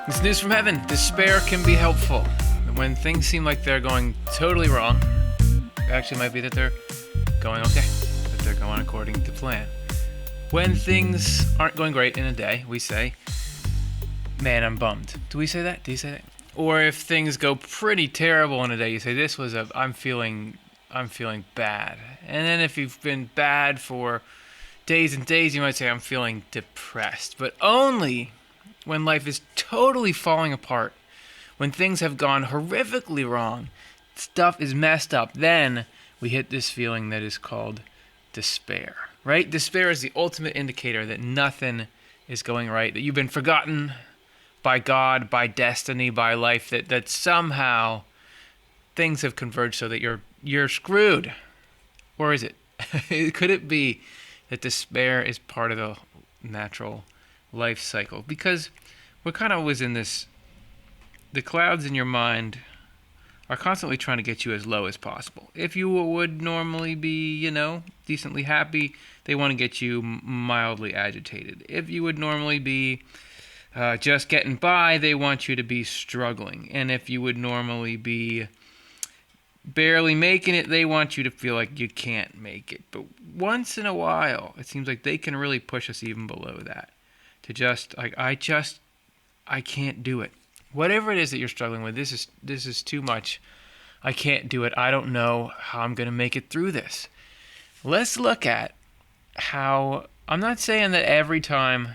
It's news from heaven. Despair can be helpful. When things seem like they're going totally wrong, it actually might be that they're going okay, that they're going according to plan. When things aren't going great in a day, we say, man, I'm bummed. Do we say that? Do you say that? Or if things go pretty terrible in a day, you say, I'm feeling bad. And then if you've been bad for days and days, you might say, I'm feeling depressed. But only when life is totally falling apart, when things have gone horrifically wrong, stuff is messed up, then we hit this feeling that is called despair, right? Despair is the ultimate indicator that nothing is going right, that you've been forgotten by God, by destiny, by life, that somehow things have converged so that you're screwed. Or is it? Could it be that despair is part of the natural life cycle? Because we're kind of always in this, the clouds in your mind are constantly trying to get you as low as possible. If you would normally be, decently happy, they want to get you mildly agitated. If you would normally be just getting by, they want you to be struggling. And if you would normally be barely making it, they want you to feel like you can't make it. But once in a while, it seems like they can really push us even below that. To just, like, I can't do it. Whatever it is that you're struggling with, this is too much. I can't do it. I don't know how I'm going to make it through this. Let's look at how, I'm not saying that every time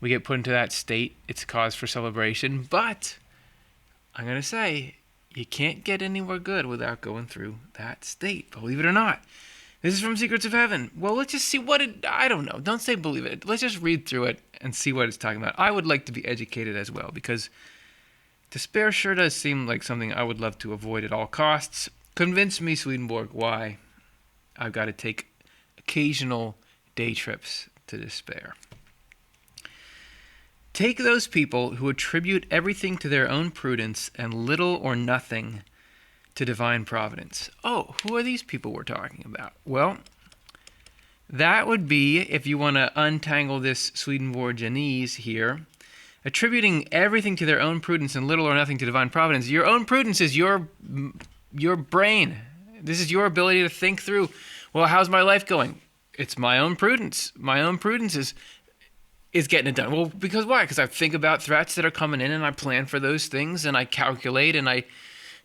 we get put into that state, it's cause for celebration, but I'm going to say you can't get anywhere good without going through that state, believe it or not. This is from Secrets of Heaven. Well, let's just see I don't know. Don't say believe it. Let's just read through it and see what it's talking about. I would like to be educated as well, because despair sure does seem like something I would love to avoid at all costs. Convince me, Swedenborg, why I've got to take occasional day trips to despair. Take those people who attribute everything to their own prudence and little or nothing to divine providence. Oh, who are these people we're talking about? Well, that would be, if you want to untangle this Swedenborgianese here, attributing everything to their own prudence and little or nothing to divine providence. Your own prudence is your brain. This is your ability to think through, well, how's my life going? It's my own prudence. My own prudence is getting it done. Well, because why? Because I think about threats that are coming in and I plan for those things and I calculate and I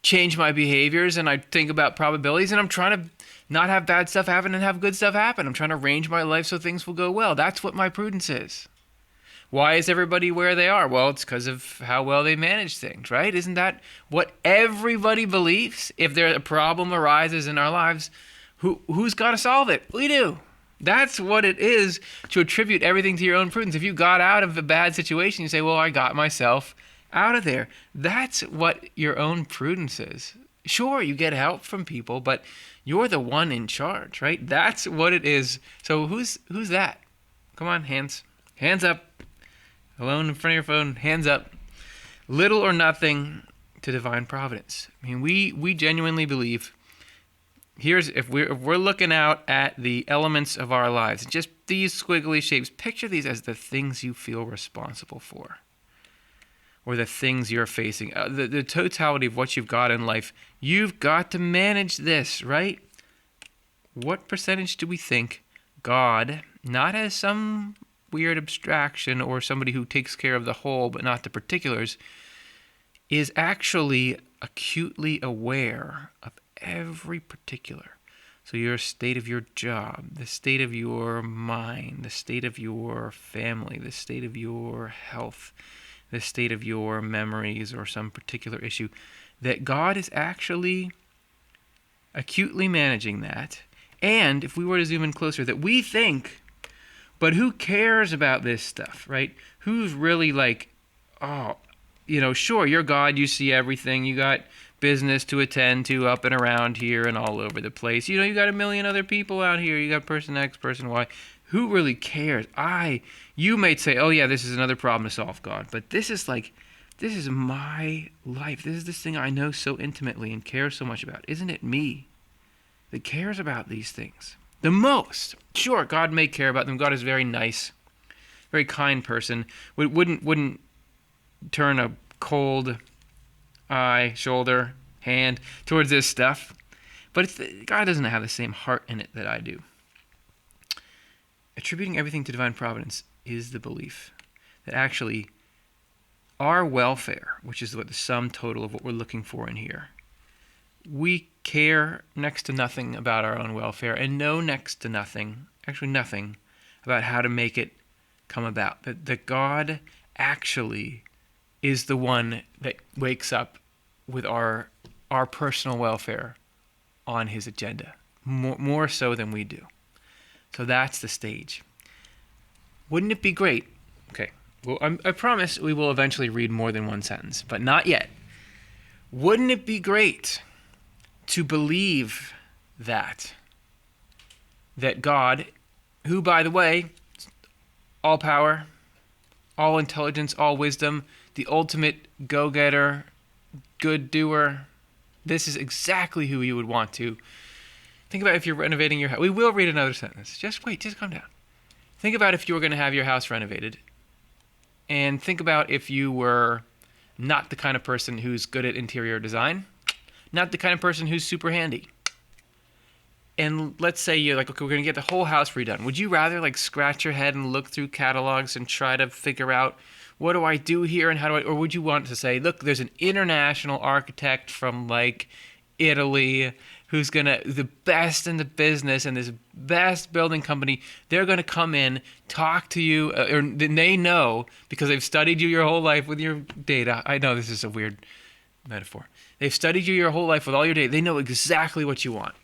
change my behaviors and I think about probabilities and I'm trying to not have bad stuff happen and have good stuff happen. I'm trying to arrange my life so things will go well. That's what my prudence is. Why is everybody where they are? Well, it's because of how well they manage things, right? Isn't that what everybody believes? If a problem arises in our lives, who's got to solve it? We do. That's what it is to attribute everything to your own prudence. If you got out of a bad situation, you say, well, I got myself out of there. That's what your own prudence is. Sure, you get help from people, but you're the one in charge, right? That's what it is. So who's that? Come on, hands up. Alone in front of your phone, hands up. Little or nothing to divine providence. I mean, we genuinely believe. If we're looking out at the elements of our lives, just these squiggly shapes, picture these as the things you feel responsible for, or the things you're facing, the totality of what you've got in life. You've got to manage this, right? What percentage do we think God, not as some weird abstraction or somebody who takes care of the whole but not the particulars, is actually acutely aware of every particular? So your state of your job, the state of your mind, the state of your family, the state of your health, the state of your memories or some particular issue, that God is actually acutely managing that. And if we were to zoom in closer, that we think, but who cares about this stuff, right? Who's really like, sure, you're God, you see everything, you got business to attend to up and around here and all over the place. You got a million other people out here. You got person X, person Y. Who really cares? You may say, oh yeah, this is another problem to solve, God. But this is my life. This is this thing I know so intimately and care so much about. Isn't it me that cares about these things the most? Sure, God may care about them. God is very nice, very kind person. Wouldn't turn a cold eye, shoulder, hand towards this stuff. But God doesn't have the same heart in it that I do. Attributing everything to divine providence is the belief that actually our welfare, which is what the sum total of what we're looking for in here, we care next to nothing about our own welfare and know next to nothing, actually nothing, about how to make it come about. That God actually is the one that wakes up with our personal welfare on his agenda, more so than we do. So that's the stage. Wouldn't it be great? Okay, well, I promise we will eventually read more than one sentence, but not yet. Wouldn't it be great to believe that God, who, by the way, all power, all intelligence, all wisdom, the ultimate go-getter, good doer, this is exactly who you would want to. Think about if you're renovating your house. We will read another sentence. Just wait, just calm down. Think about if you were going to have your house renovated. And think about if you were not the kind of person who's good at interior design, not the kind of person who's super handy. And let's say you're like, okay, we're going to get the whole house redone. Would you rather like scratch your head and look through catalogs and try to figure out what do I do here and how do I, or would you want to say, look, there's an international architect from like Italy who's the best in the business and this best building company, they're going to come in, talk to you, or they know because they've studied you your whole life with your data. I know this is a weird metaphor. They've studied you your whole life with all your data. They know exactly what you want.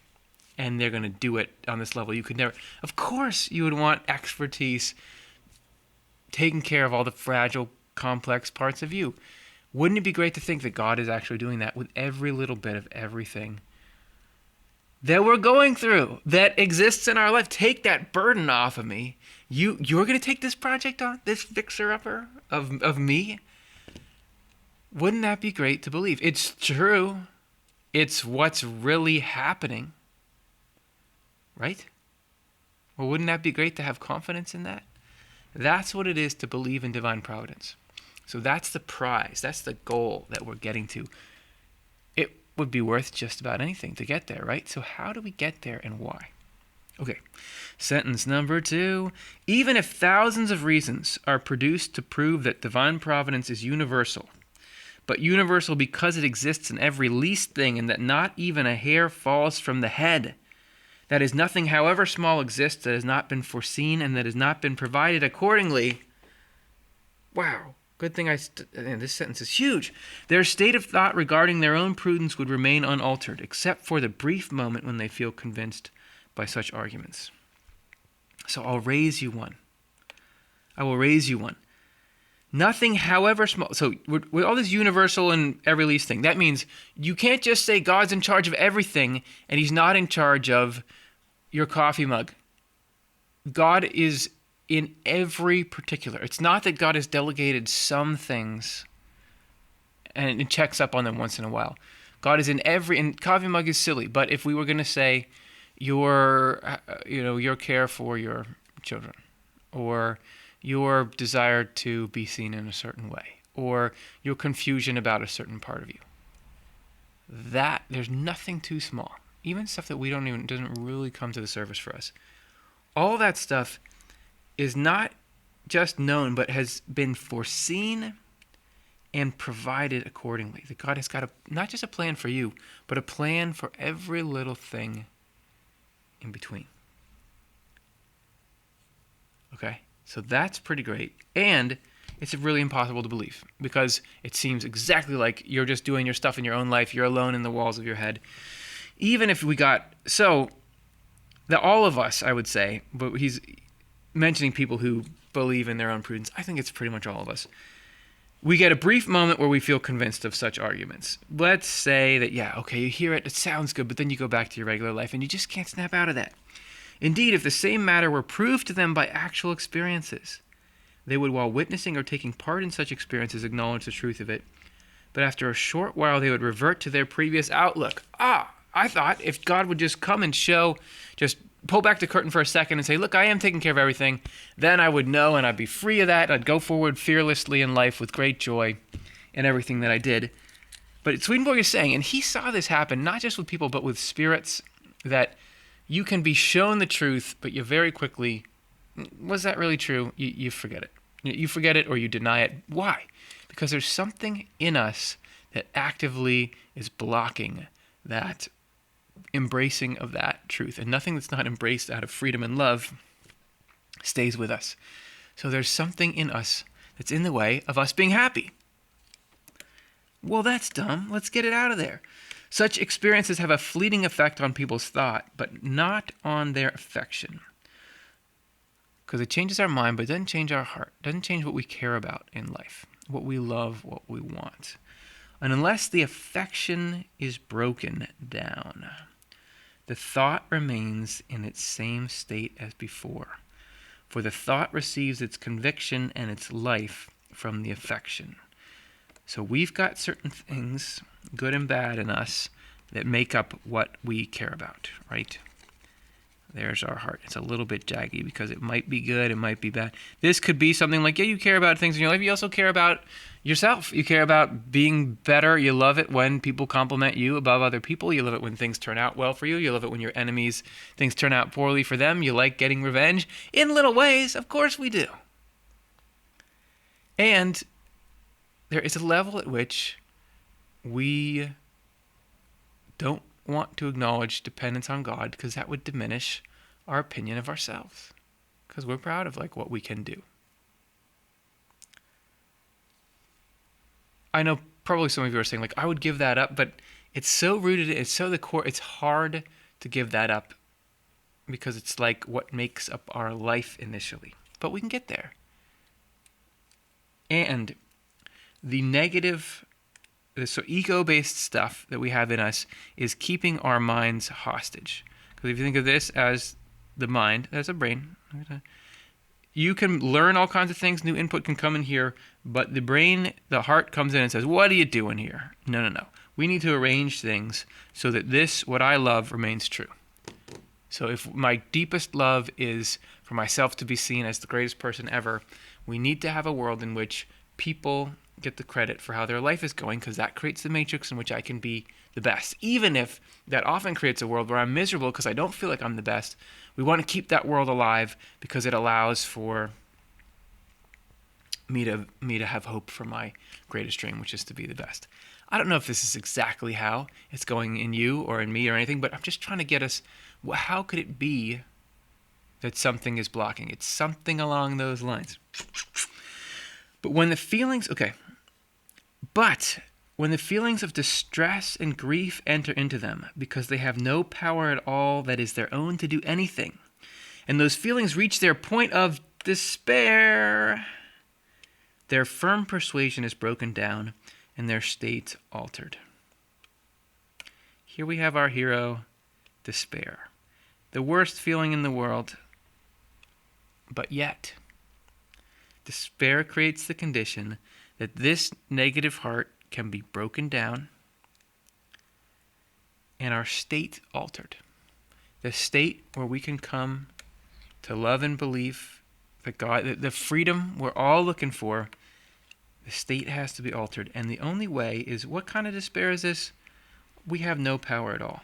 And they're going to do it on this level. You could never, of course, you would want expertise taking care of all the fragile, complex parts of you. Wouldn't it be great to think that God is actually doing that with every little bit of everything that we're going through, that exists in our life? Take that burden off of me. You're going to take this project on, this fixer-upper of me? Wouldn't that be great to believe? It's true. It's what's really happening. Right? Well, wouldn't that be great to have confidence in that? That's what it is to believe in divine providence. So that's the prize. That's the goal that we're getting to. It would be worth just about anything to get there, right? So how do we get there and why? Okay, sentence number 2. Even if thousands of reasons are produced to prove that divine providence is universal, but universal because it exists in every least thing and that not even a hair falls from the head, that is, nothing, however small, exists that has not been foreseen and that has not been provided accordingly. Wow, good thing this sentence is huge. Their state of thought regarding their own prudence would remain unaltered, except for the brief moment when they feel convinced by such arguments. So I'll raise you one. I will raise you one. Nothing, however small. So with all this universal and every least thing, that means you can't just say God's in charge of everything and he's not in charge of your coffee mug. God is in every particular. It's not that God has delegated some things and it checks up on them once in a while. God is in every, and coffee mug is silly, but if we were going to say your care for your children, or your desire to be seen in a certain way, or your confusion about a certain part of you, that there's nothing too small. Even stuff that doesn't really come to the surface for us. All that stuff is not just known, but has been foreseen and provided accordingly. That God has got not just a plan for you, but a plan for every little thing in between. Okay? So that's pretty great. And it's really impossible to believe because it seems exactly like you're just doing your stuff in your own life. You're alone in the walls of your head. Even if we got, so that all of us, I would say, but he's mentioning people who believe in their own prudence. I think it's pretty much all of us. We get a brief moment where we feel convinced of such arguments. Let's say that, yeah, okay, you hear it, it sounds good, but then you go back to your regular life and you just can't snap out of that. Indeed, if the same matter were proved to them by actual experiences, they would, while witnessing or taking part in such experiences, acknowledge the truth of it. But after a short while, they would revert to their previous outlook. I thought if God would just come and just pull back the curtain for a second and say, look, I am taking care of everything, then I would know and I'd be free of that. I'd go forward fearlessly in life with great joy. in everything that I did. But Swedenborg is saying, and he saw this happen not just with people, but with spirits, that you can be shown the truth, but you very quickly, was that really true? You forget it. You forget it or you deny it. Why? Because there's something in us that actively is blocking that embracing of that truth. And nothing that's not embraced out of freedom and love stays with us. So there's something in us that's in the way of us being happy. Well, that's dumb. Let's get it out of there. Such experiences have a fleeting effect on people's thought, but not on their affection. Because it changes our mind, but it doesn't change our heart. It doesn't change what we care about in life, what we love, what we want. And unless the affection is broken down, the thought remains in its same state as before. For the thought receives its conviction and its life from the affection. So we've got certain things, good and bad in us, that make up what we care about, right? There's our heart. It's a little bit jaggy because it might be good, it might be bad. This could be something like, yeah, you care about things in your life. You also care about yourself. You care about being better. You love it when people compliment you above other people. You love it when things turn out well for you. You love it when your enemies, things turn out poorly for them. You like getting revenge. In little ways, of course we do. And there is a level at which we don't want to acknowledge dependence on God because that would diminish our opinion of ourselves because we're proud of like what we can do. I know probably some of you are saying like, I would give that up, but it's so rooted, it's so the core, it's hard to give that up because it's like what makes up our life initially, but we can get there. And the negative, so ego-based stuff that we have in us is keeping our minds hostage. Because if you think of this as the mind, as a brain, you can learn all kinds of things, new input can come in here, but the brain, the heart comes in and says, what are you doing here? No. We need to arrange things so that this, what I love, remains true. So if my deepest love is for myself to be seen as the greatest person ever, we need to have a world in which people get the credit for how their life is going because that creates the matrix in which I can be the best. Even if that often creates a world where I'm miserable because I don't feel like I'm the best, we want to keep that world alive because it allows for me to have hope for my greatest dream, which is to be the best. I don't know if this is exactly how it's going in you or in me or anything, but I'm just trying to get us, how could it be that something is blocking? It's something along those lines. But when the feelings of distress and grief enter into them, because they have no power at all that is their own to do anything, and those feelings reach their point of despair, their firm persuasion is broken down and their state altered. Here we have our hero, despair. The worst feeling in the world, but yet despair creates the condition that this negative heart can be broken down and our state altered. The state where we can come to love and believe that God, the freedom we're all looking for, the state has to be altered. And the only way is, what kind of despair is this? We have no power at all.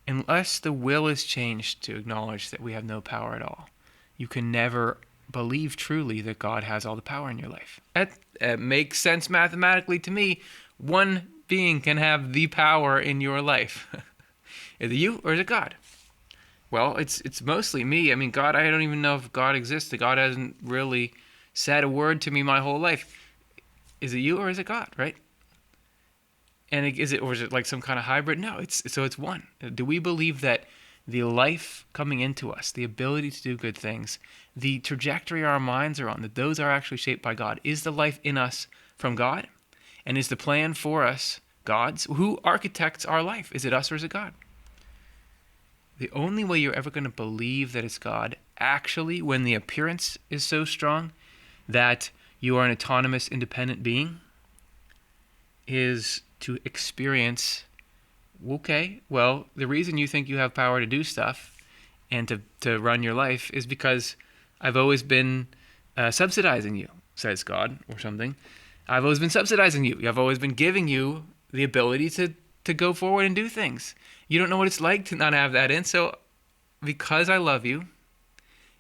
Unless the will is changed to acknowledge that we have no power at all, you can never believe truly that God has all the power in your life. That makes sense mathematically to me. One being can have the power in your life. Is it you or is it God? Well, it's mostly me. I mean, God, I don't even know if God exists. God hasn't really said a word to me my whole life. Is it you or is it God, right? And is it like some kind of hybrid? No, it's one. Do we believe that the life coming into us, the ability to do good things, the trajectory our minds are on, that those are actually shaped by God? Is the life in us from God? And is the plan for us God's? Who architects our life? Is it us or is it God? The only way you're ever going to believe that it's God, actually, when the appearance is so strong that you are an autonomous, independent being, is to experience, okay, well, the reason you think you have power to do stuff and to run your life is because I've always been subsidizing you. says God, or something. I've always been subsidizing you. I've always been giving you the ability to go forward and do things. You don't know what it's like to not have that in. So because I love you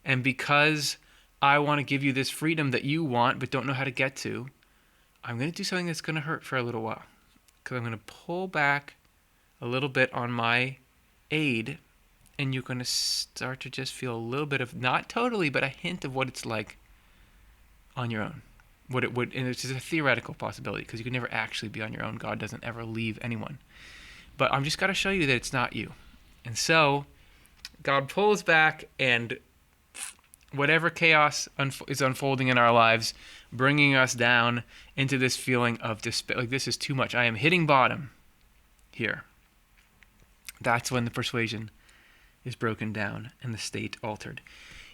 and because I want to give you this freedom that you want but don't know how to get to, I'm going to do something that's going to hurt for a little while. Because I'm going to pull back a little bit on my aid, and you're going to start to just feel a little bit of, not totally, but a hint of what it's like on your own. What it would, and it's just a theoretical possibility because you can never actually be on your own. God doesn't ever leave anyone. But I'm just got to show you that it's not you. And so God pulls back, and whatever chaos is unfolding in our lives, bringing us down into this feeling of despair, like this is too much. I am hitting bottom here. That's when the persuasion is broken down and the state altered.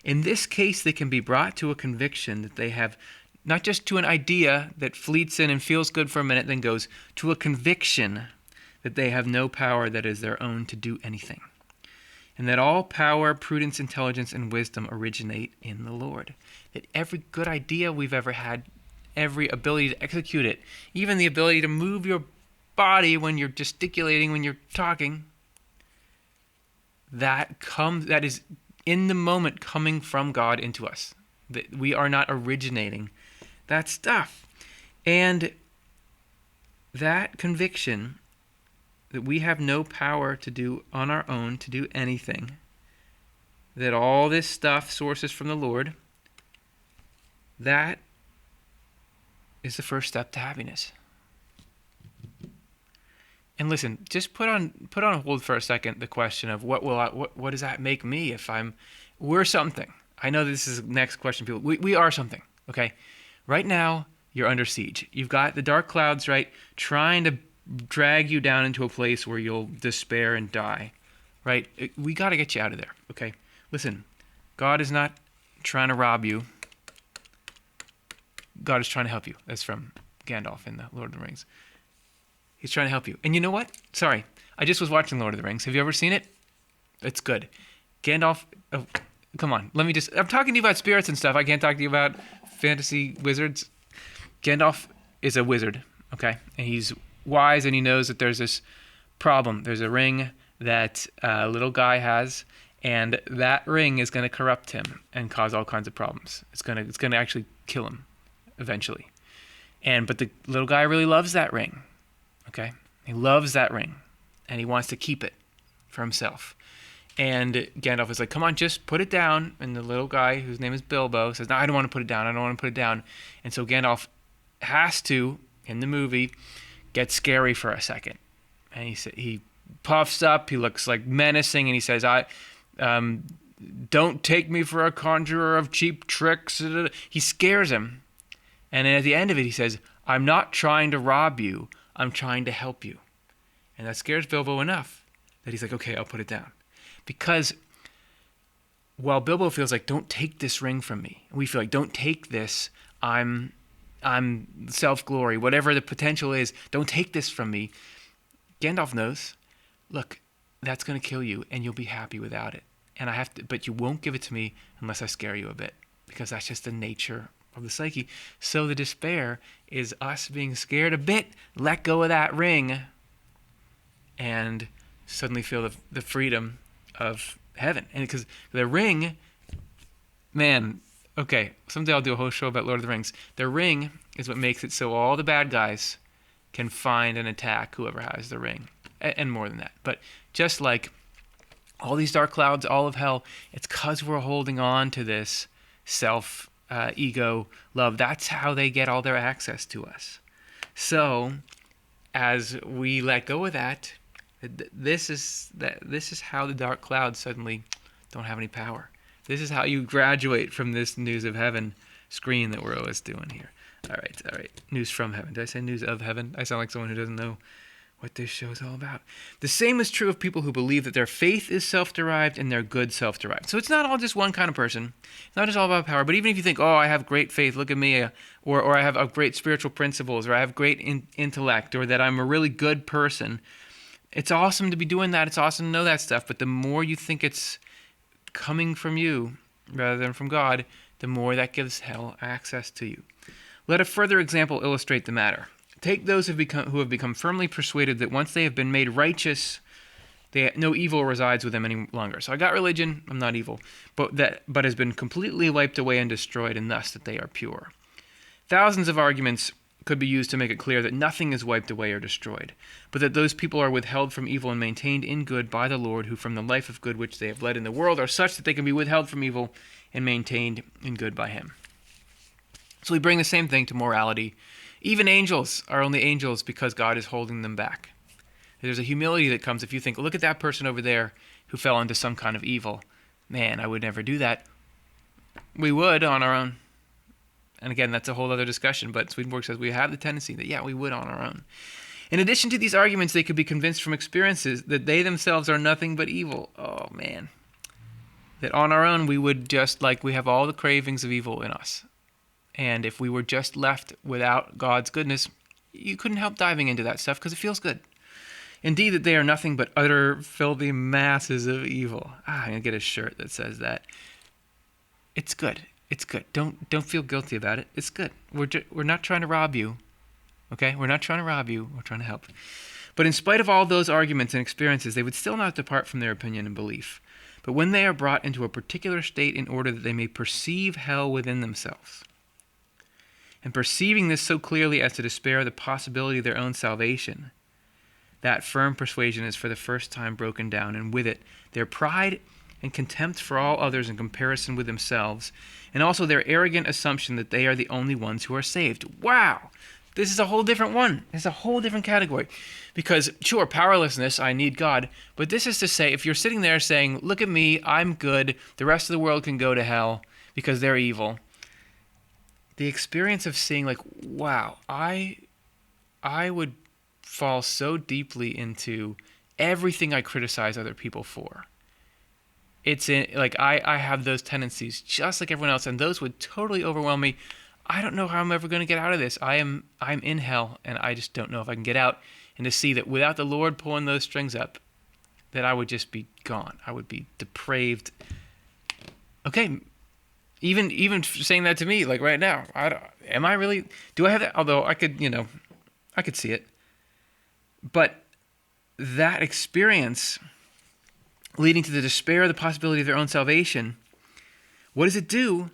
In this case, they can be brought to a conviction that they have, not just to an idea that fleets in and feels good for a minute, then goes to a conviction that they have no power that is their own to do anything. And that all power, prudence, intelligence, and wisdom originate in the Lord. That every good idea we've ever had, every ability to execute it, even the ability to move your body when you're gesticulating, when you're talking, that is in the moment coming from God into us. That we are not originating that stuff. And that conviction that we have no power to do on our own, to do anything, that all this stuff sources from the Lord, that is the first step to happiness. And listen, just put on hold for a second the question of what does that make me if we're something. I know this is the next question, people. We are something, okay? Right now, you're under siege. You've got the dark clouds, right, trying to drag you down into a place where you'll despair and die, right? We got to get you out of there, okay? Listen, God is not trying to rob you. God is trying to help you. That's from Gandalf in the Lord of the Rings. He's trying to help you. And you know what? Sorry, I just was watching Lord of the Rings. Have you ever seen it? It's good. Gandalf, oh, come on. I'm talking to you about spirits and stuff. I can't talk to you about fantasy wizards. Gandalf is a wizard, okay? And he's wise, and he knows that there's this problem. There's a ring that a little guy has, and that ring is going to corrupt him and cause all kinds of problems. It's going to actually kill him eventually. But the little guy really loves that ring, okay? He loves that ring, and he wants to keep it for himself. And Gandalf is like, come on, just put it down. And the little guy, whose name is Bilbo, says, no, I don't want to put it down. I don't want to put it down. And so Gandalf has to, in the movie, get scary for a second. And he puffs up. He looks like menacing. And he says, don't take me for a conjurer of cheap tricks. He scares him. And then at the end of it, he says, I'm not trying to rob you. I'm trying to help you. And that scares Bilbo enough that he's like, okay, I'll put it down. Because while Bilbo feels like, don't take this ring from me, and we feel like, don't take this, I'm self-glory, whatever the potential is, don't take this from me. Gandalf knows, look, that's going to kill you, and you'll be happy without it. But you won't give it to me unless I scare you a bit, because that's just the nature of the psyche. So the despair is us being scared a bit, let go of that ring, and suddenly feel the freedom of heaven. And because the ring, man, okay, someday I'll do a whole show about Lord of the Rings. The ring is what makes it so all the bad guys can find and attack whoever has the ring, and more than that. But just like all these dark clouds, all of hell, it's because we're holding on to this self, ego, love. That's how they get all their access to us. So as we let go of that, this is how the dark clouds suddenly don't have any power. This is how you graduate from this news of heaven screen that we're always doing here. All right. News from heaven. Did I say news of heaven? I sound like someone who doesn't know what this show is all about. The same is true of people who believe that their faith is self-derived and their good self-derived. So it's not all just one kind of person. It's not just all about power. But even if you think, oh, I have great faith, look at me, or I have great spiritual principles, or I have great intellect, or that I'm a really good person, it's awesome to be doing that. It's awesome to know that stuff. But the more you think it's coming from you, rather than from God, the more that gives hell access to you. Let a further example illustrate the matter. Take those who have become firmly persuaded that once they have been made righteous, no evil resides with them any longer. So I got religion, I'm not evil, but has been completely wiped away and destroyed, and thus that they are pure. Thousands of arguments could be used to make it clear that nothing is wiped away or destroyed, but that those people are withheld from evil and maintained in good by the Lord, who from the life of good which they have led in the world are such that they can be withheld from evil and maintained in good by him. So we bring the same thing to morality. Even angels are only angels because God is holding them back. There's a humility that comes if you think, look at that person over there who fell into some kind of evil. Man, I would never do that. We would on our own. And again, that's a whole other discussion, but Swedenborg says we have the tendency that, yeah, we would on our own. In addition to these arguments, they could be convinced from experiences that they themselves are nothing but evil. Oh, man. That on our own, we would just, we have all the cravings of evil in us. And if we were just left without God's goodness, you couldn't help diving into that stuff because it feels good. Indeed, that they are nothing but utter filthy masses of evil. I'm going to get a shirt that says that. It's good. It's good. Don't feel guilty about it. It's good. We're not trying to rob you. Okay? We're not trying to rob you. We're trying to help. But in spite of all those arguments and experiences, they would still not depart from their opinion and belief. But when they are brought into a particular state in order that they may perceive hell within themselves, and perceiving this so clearly as to despair of the possibility of their own salvation, that firm persuasion is for the first time broken down, and with it their pride and contempt for all others in comparison with themselves, and also their arrogant assumption that they are the only ones who are saved. Wow! This is a whole different one. It's a whole different category. Because, sure, powerlessness, I need God, but this is to say, if you're sitting there saying, look at me, I'm good, the rest of the world can go to hell because they're evil, the experience of seeing, wow, I would fall so deeply into everything I criticize other people for. It's I have those tendencies just like everyone else, and those would totally overwhelm me. I don't know how I'm ever going to get out of this. I'm in hell, and I just don't know if I can get out. And to see that without the Lord pulling those strings up, that I would just be gone. I would be depraved. Okay, even saying that to me, right now, am I really? Do I have that? Although I could, I could see it. But that experience leading to the despair of the possibility of their own salvation, what does it do?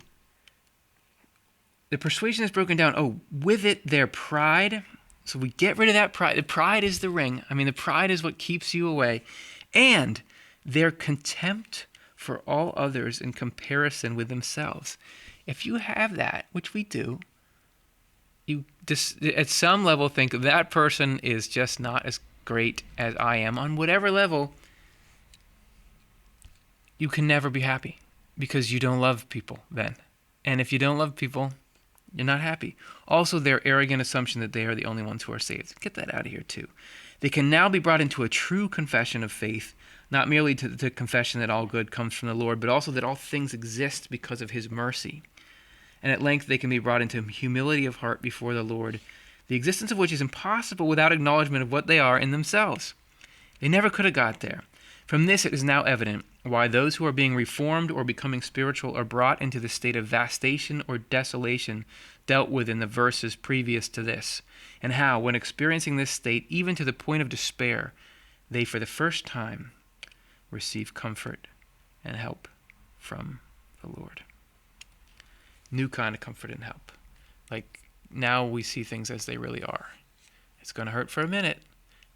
The persuasion is broken down. Oh, with it, their pride. So we get rid of that pride. The pride is the ring. The pride is what keeps you away. And their contempt for all others in comparison with themselves. If you have that, which we do, you just at some level think that person is just not as great as I am on whatever level. You can never be happy because you don't love people then. And if you don't love people, you're not happy. Also, their arrogant assumption that they are the only ones who are saved. Get that out of here too. They can now be brought into a true confession of faith, not merely to the confession that all good comes from the Lord, but also that all things exist because of his mercy. And at length they can be brought into humility of heart before the Lord, the existence of which is impossible without acknowledgement of what they are in themselves. They never could have got there. From this it is now evident why those who are being reformed or becoming spiritual are brought into the state of vastation or desolation dealt with in the verses previous to this, and how, when experiencing this state, even to the point of despair, they for the first time receive comfort and help from the Lord. New kind of comfort and help. Now we see things as they really are. It's going to hurt for a minute,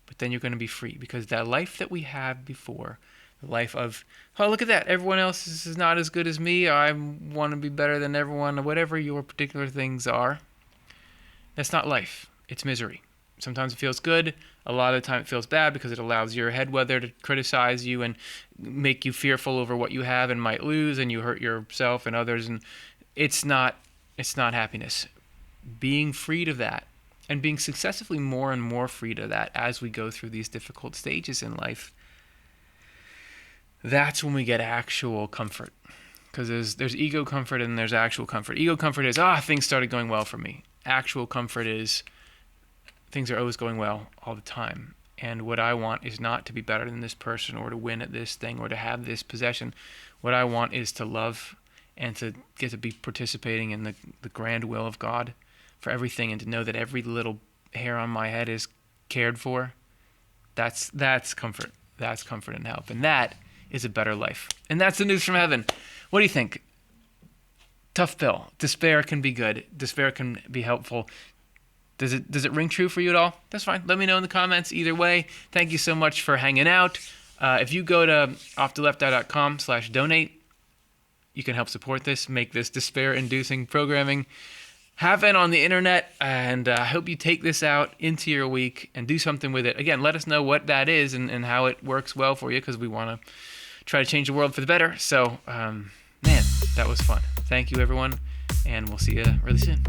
but then you're going to be free, because that life that we had before, the life of, oh, look at that, everyone else is not as good as me, I want to be better than everyone, whatever your particular things are, that's not life. It's misery. Sometimes it feels good. A lot of the time it feels bad because it allows your head weather to criticize you and make you fearful over what you have and might lose, and you hurt yourself and others, and it's not happiness. Being freed of that, and being successively more and more freed of that as we go through these difficult stages in life, that's when we get actual comfort. Because there's ego comfort and there's actual comfort. Ego comfort is, things started going well for me. Actual comfort is, things are always going well all the time. And what I want is not to be better than this person or to win at this thing or to have this possession. What I want is to love and to get to be participating in the grand will of God for everything, and to know that every little hair on my head is cared for, that's comfort. That's comfort and help. And that is a better life. And that's the news from heaven. What do you think? Tough pill. Despair can be good. Despair can be helpful. Does it ring true for you at all? That's fine. Let me know in the comments. Either way, thank you so much for hanging out. If you go to offtheleft.com/donate, you can help support this, make this despair-inducing programming happen on the internet, and I hope you take this out into your week and do something with it. Again, let us know what that is and how it works well for you, because we want to try to change the world for the better. So, man, that was fun. Thank you, everyone, and we'll see you really soon.